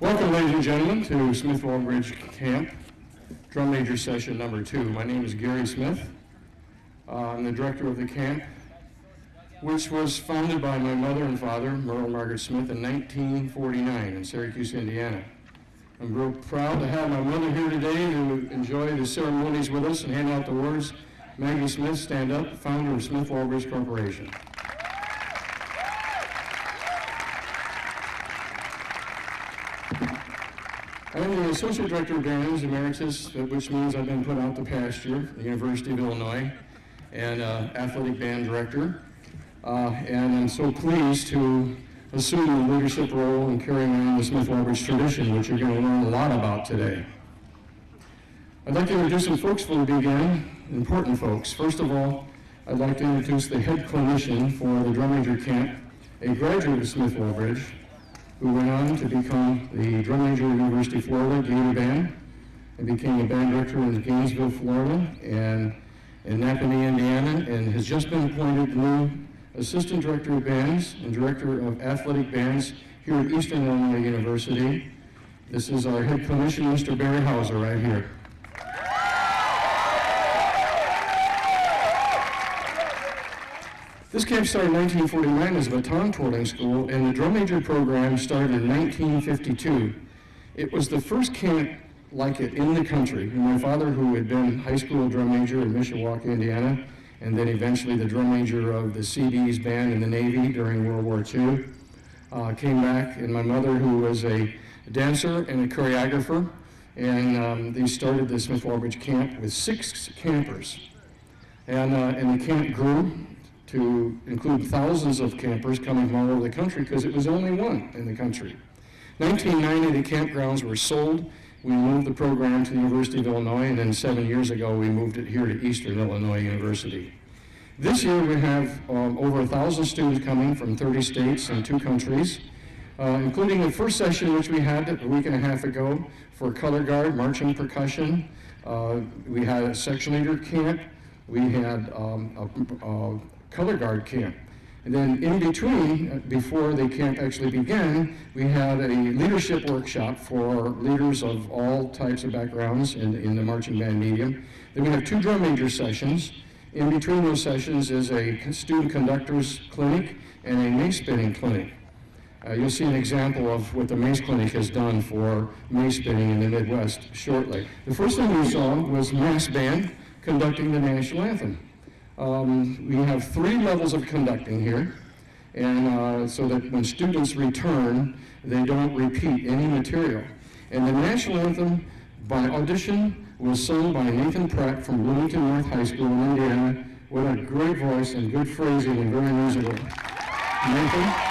Welcome, ladies and gentlemen, to Smith Walbridge Camp, Drum Major Session number 2. My name is Gary Smith. I'm the director of the camp, which was founded by my mother and father, Merle and Margaret Smith, in 1949 in Syracuse, Indiana. I'm real proud to have my mother here today to enjoy the ceremonies with us and hand out the awards. Maggie Smith, stand up, founder of Smith Walbridge Corporation. I'm the Associate Director of Bands Emeritus, which means I've been put out to pasture at the University of Illinois, and Athletic Band Director. And I'm so pleased to assume the leadership role in carrying on the Smith Walbridge tradition, which you're going to learn a lot about today. I'd like to introduce some folks before we begin, important folks. First of all, I'd like to introduce the head clinician for the Drum Major Camp, a graduate of Smith Walbridge, who went on to become the drum major at University of Florida, Gator Band, and became a band director in Gainesville, Florida, and in Napanee, Indiana, and has just been appointed new assistant director of bands and director of athletic bands here at Eastern Illinois University. This is our head clinician, Mr. Barry Hauser, right here. This camp started in 1949 as a baton twirling school, and the drum major program started in 1952. It was the first camp like it in the country. And my father, who had been high school drum major in Mishawaka, Indiana, and then eventually the drum major of the CD's band in the Navy during World War II, came back, and my mother, who was a dancer and a choreographer, and they started the Smith Walbridge camp with 6 campers. And the camp grew to include thousands of campers coming from all over the country because it was only one in the country. 1990, the campgrounds were sold. We moved the program to the University of Illinois, and then 7 years ago, we moved it here to Eastern Illinois University. This year, we have over 1,000 students coming from 30 states and 2 countries, including the first session, which we had a week and a half ago for color guard, marching percussion. We had a section leader camp. We had a color guard camp. And then in between, before the camp actually began, we had a leadership workshop for leaders of all types of backgrounds in the marching band medium. Then we have 2 drum major sessions. In between those sessions is a student conductors clinic and a mace spinning clinic. You'll see an example of what the mace clinic has done for mace spinning in the Midwest shortly. The first thing we saw was mass band conducting the national anthem. We have 3 levels of conducting here, and so that when students return, they don't repeat any material. And the national anthem, by audition, was sung by Nathan Pratt from Bloomington North High School in Indiana. What a great voice and good phrasing and very musical. Nathan?